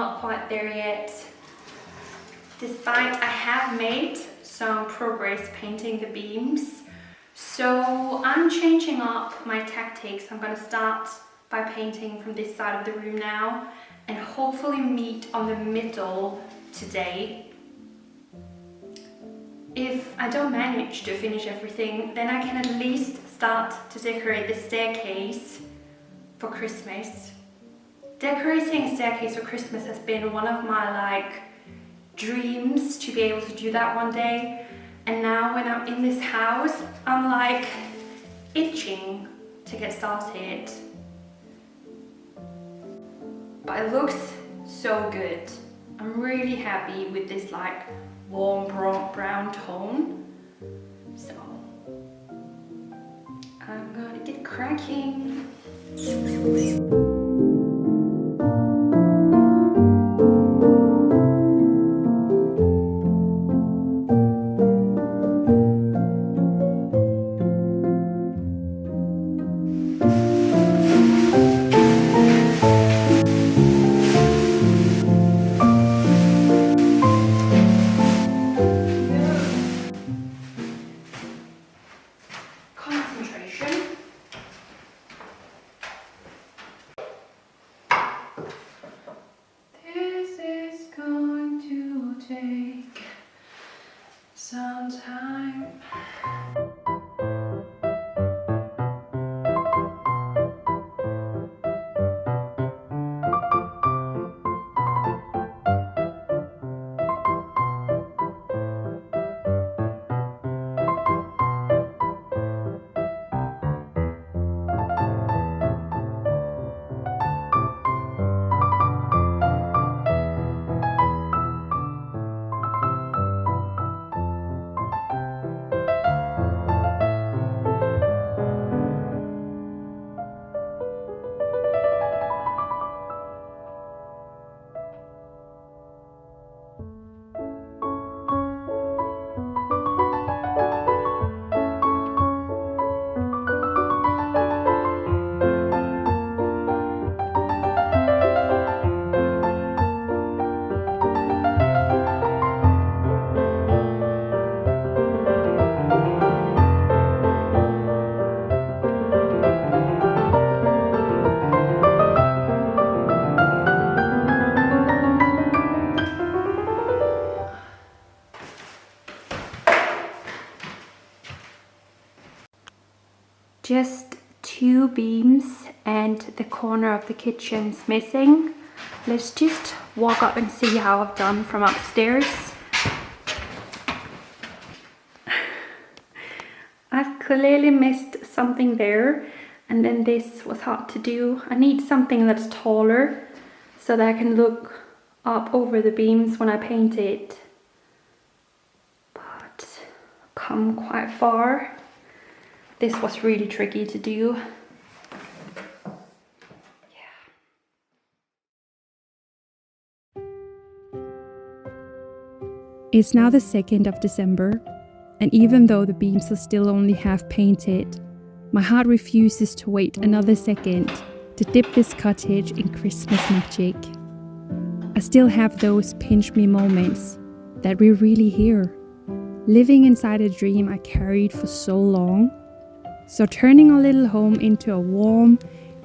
not quite there yet. Despite I have made some progress painting the beams. So I'm changing up my tactics. I'm going to start by painting from this side of the room now and hopefully meet on the middle today. If I don't manage to finish everything, then I can at least start to decorate the staircase for Christmas. Decorating a staircase for Christmas has been one of my dreams to be able to do that one day. And now when I'm in this house, I'm itching to get started. But it looks so good. I'm really happy with this warm brown tone. So I'm gonna get cracking. Just 2 beams and the corner of the kitchen's missing. Let's just walk up and see how I've done from upstairs. I've clearly missed something there, and then this was hard to do. I need something that's taller so that I can look up over the beams when I paint it. But I've come quite far. This was really tricky to do. It's now the 2nd of December, and even though the beams are still only half painted, my heart refuses to wait another second to dip this cottage in Christmas magic. I still have those pinch me moments that we're really here, living inside a dream I carried for so long. So turning our little home into a warm,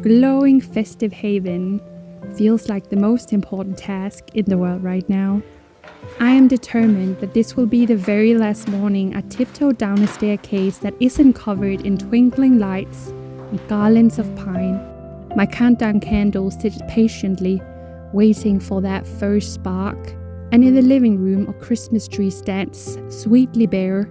glowing festive haven feels like the most important task in the world right now. I am determined that this will be the very last morning I tiptoe down a staircase that isn't covered in twinkling lights and garlands of pine. My countdown candles sit patiently, waiting for that first spark, and in the living room a Christmas tree stands sweetly bare,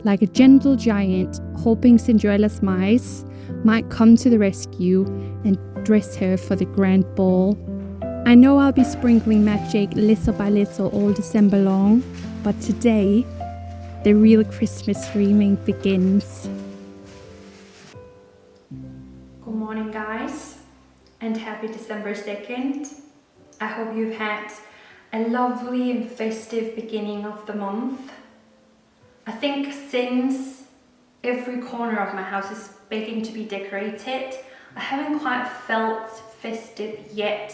like a gentle giant hoping Cinderella's mice might come to the rescue and dress her for the grand ball. I know I'll be sprinkling magic little by little all December long, but today, the real Christmas dreaming begins. Good morning, guys, and happy December 2nd. I hope you've had a lovely and festive beginning of the month. I think since every corner of my house is begging to be decorated, I haven't quite felt festive yet.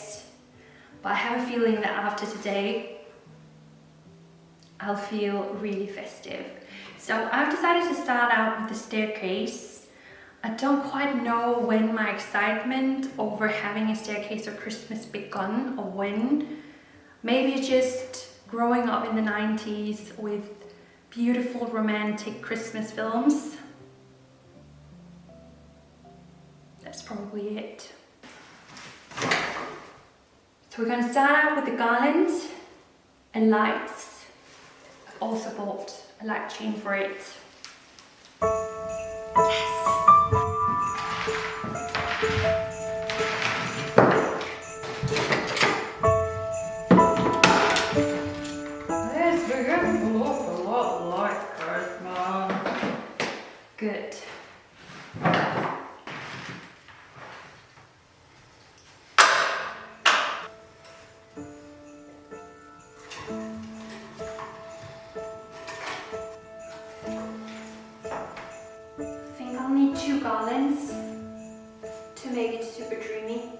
but I have a feeling that after today, I'll feel really festive. So I've decided to start out with the staircase. I don't quite know when my excitement over having a staircase for Christmas begun or when. Maybe just growing up in the 90s with beautiful romantic Christmas films. That's probably it. So we're going to start out with the garland and lights. I've also bought a light chain for it. Yes! This begins to look a lot like Christmas. Good. I'll need 2 garlands to make it super dreamy.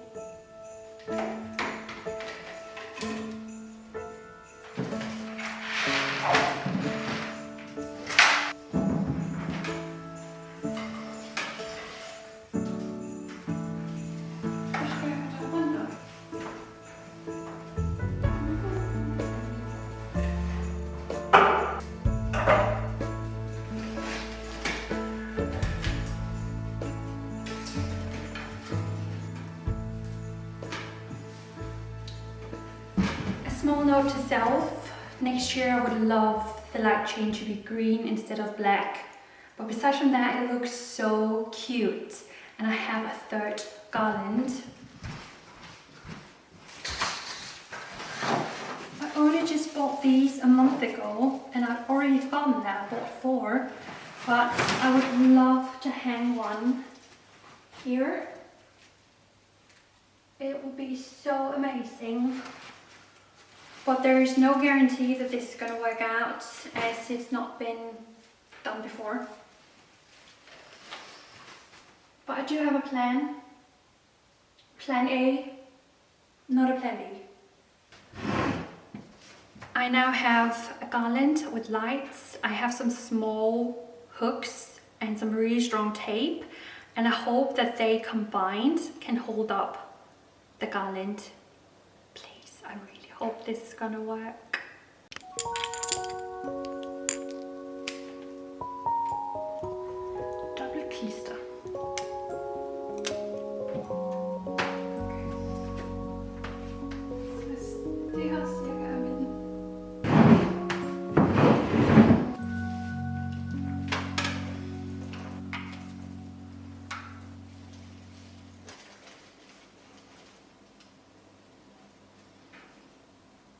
Small note to self, next year I would love the light chain to be green instead of black, but besides from that it looks so cute, and I have a 3rd garland. I only just bought these a month ago and I've already forgotten that I bought 4, but I would love to hang one here. It would be so amazing. But there is no guarantee that this is going to work out, as it's not been done before. But I do have a plan. Plan A, not a plan B. I now have a garland with lights. I have some small hooks and some really strong tape, and I hope that they combined can hold up the garland. Please, I really hope this is gonna work. Double klister.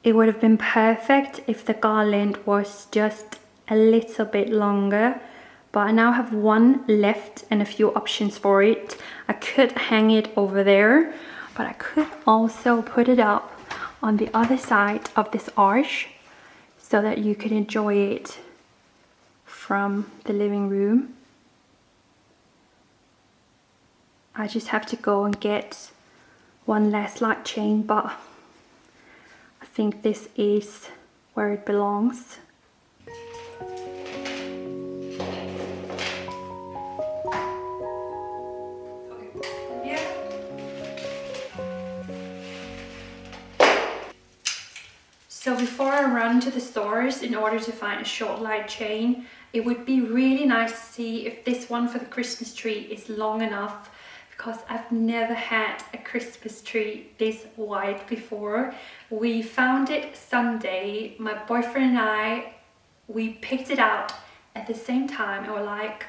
It would have been perfect if the garland was just a little bit longer, but I now have one left and a few options for it. I could hang it over there, but I could also put it up on the other side of this arch so that you could enjoy it from the living room. I just have to go and get one last light chain, but I think this is where it belongs. So before I run to the stores in order to find a short light chain, it would be really nice to see if this one for the Christmas tree is long enough, because I've never had a Christmas tree this wide before. We found it Sunday, my boyfriend and I, we picked it out at the same time and we're like,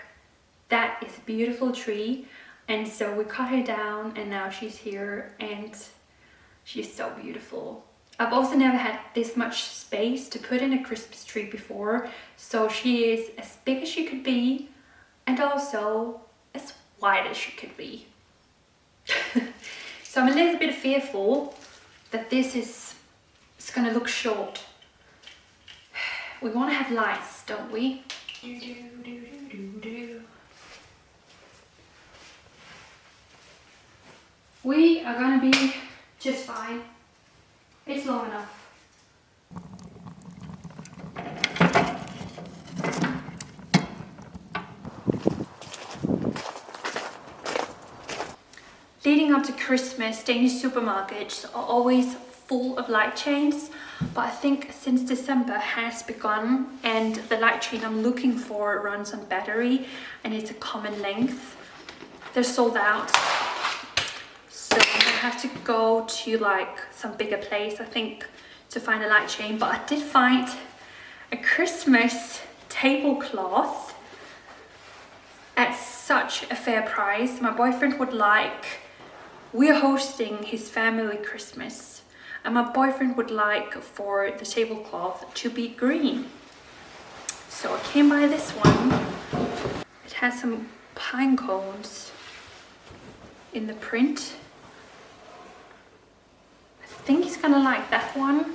that is a beautiful tree. And so we cut her down and now she's here and she's so beautiful. I've also never had this much space to put in a Christmas tree before, so she is as big as she could be and also as wide as she could be. So I'm a little bit fearful that this is gonna look short. We want to have lights, don't we? We are gonna be just fine. It's long enough. Leading up to Christmas, Danish supermarkets are always full of light chains, but I think since December has begun and the light chain I'm looking for runs on battery and it's a common length, they're sold out. So I'm gonna have to go to like some bigger place, I think, to find a light chain. But I did find a Christmas tablecloth at such a fair price. My boyfriend would like, we're hosting his family Christmas, and my boyfriend would like for the tablecloth to be green. So I came by this one. It has some pine cones in the print. I think he's gonna like that one.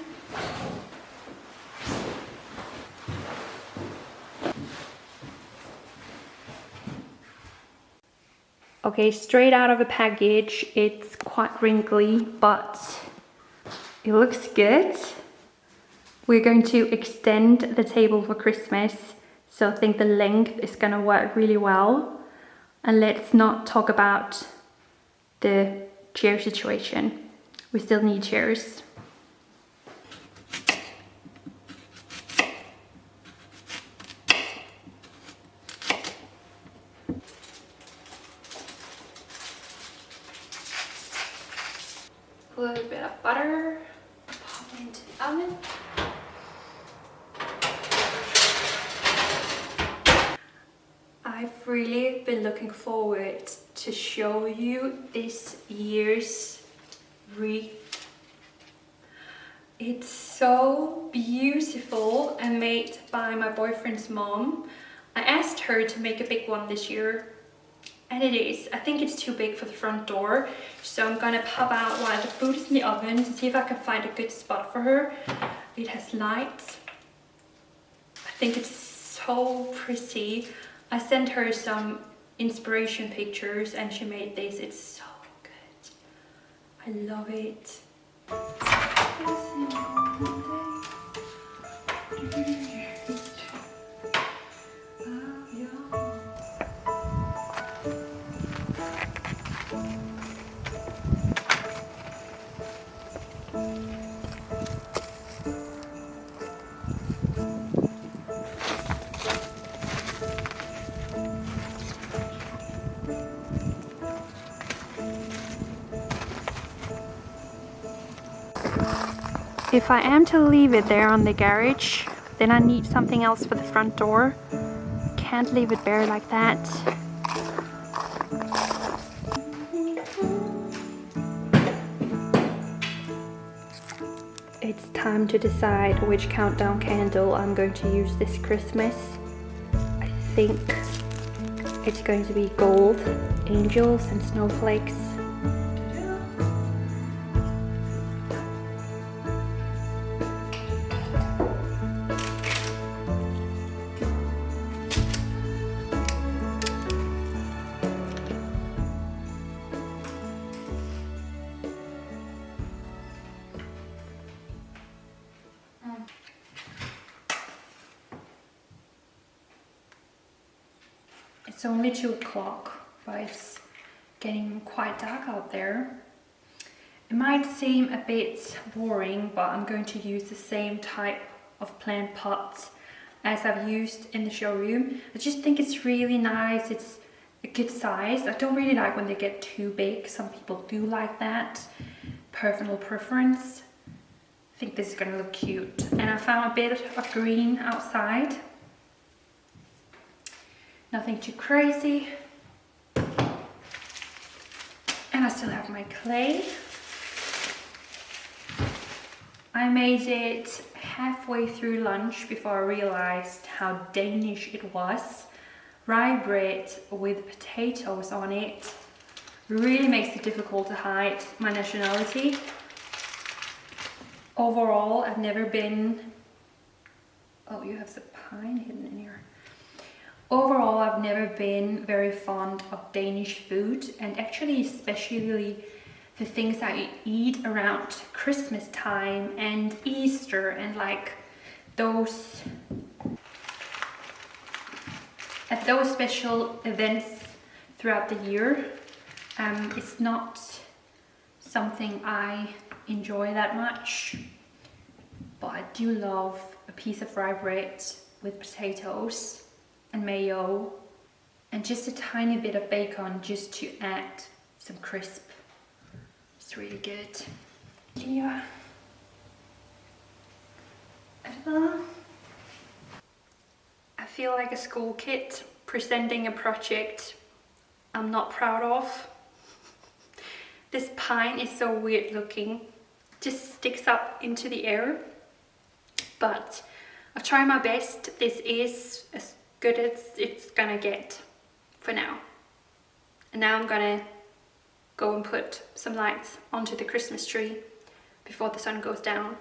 Okay, straight out of the package, it's quite wrinkly, but it looks good. We're going to extend the table for Christmas, so I think the length is gonna work really well. And let's not talk about the chair situation. We still need chairs. A little bit of butter, pop it into the oven. I've really been looking forward to show you this year's wreath. It's so beautiful and made by my boyfriend's mom. I asked her to make a big one this year, and it is. I think it's too big for the front door, so I'm gonna pop out while the food is in the oven to see if I can find a good spot for her. It has lights. I think it's so pretty. I sent her some inspiration pictures and she made this. It's so good. I love it. If I am to leave it there on the garage, then I need something else for the front door. Can't leave it bare like that. It's time to decide which countdown candle I'm going to use this Christmas. I think it's going to be gold, angels and snowflakes. It's only 2 o'clock, but it's getting quite dark out there. It might seem a bit boring, but I'm going to use the same type of plant pots as I've used in the showroom. I just think it's really nice. It's a good size. I don't really like when they get too big. Some people do like that. Personal preference. I think this is gonna look cute. And I found a bit of green outside. Nothing too crazy. And I still have my clay. I made it halfway through lunch before I realized how Danish it was. Rye bread with potatoes on it really makes it difficult to hide my nationality. Overall, I've never been... Oh, you have some pine hidden in here. Overall, I've never been very fond of Danish food, and actually especially the the things that you eat around Christmas time and Easter and like those at those special events throughout the year. It's not something I enjoy that much, but I do love a piece of rye bread with potatoes and mayo and just a tiny bit of bacon just to add some crisp. It's really good. Yeah. I feel like a school kid presenting a project I'm not proud of. This pine is so weird looking, just sticks up into the air, but I've tried my best. This is as good as it's gonna get for now. And now I'm gonna go and put some lights onto the Christmas tree before the sun goes down.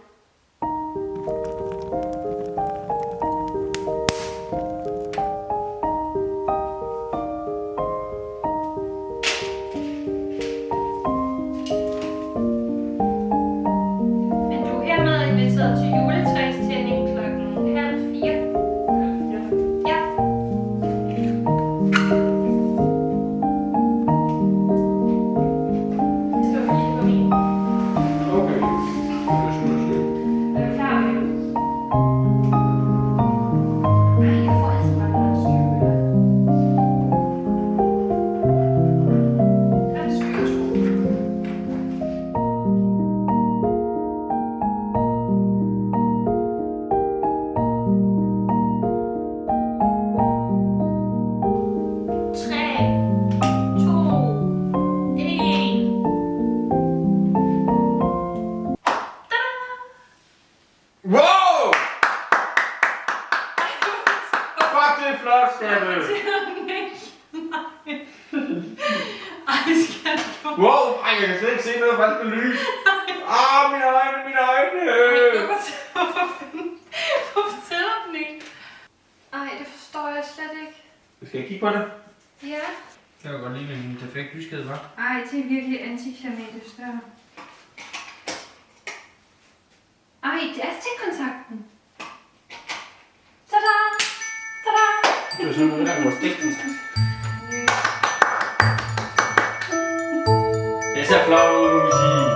Wow! Fuck, det er flot, Stemme! Wow, ej, jeg kan slet ikke se noget falsk med lys. Mine øjne! Hvorfor fortæller den ikke? Ej, det forstår jeg slet ikke. Skal jeg kigge på det? Ja. Det var godt lige en perfekt lyskæde, hva'? Ej, det er virkelig antiklimatisk der. Ej, det er stikkontakten. Tada! Tada! Det var sådan noget, der var stikkontakt. Det ser flot ud, må vi sige.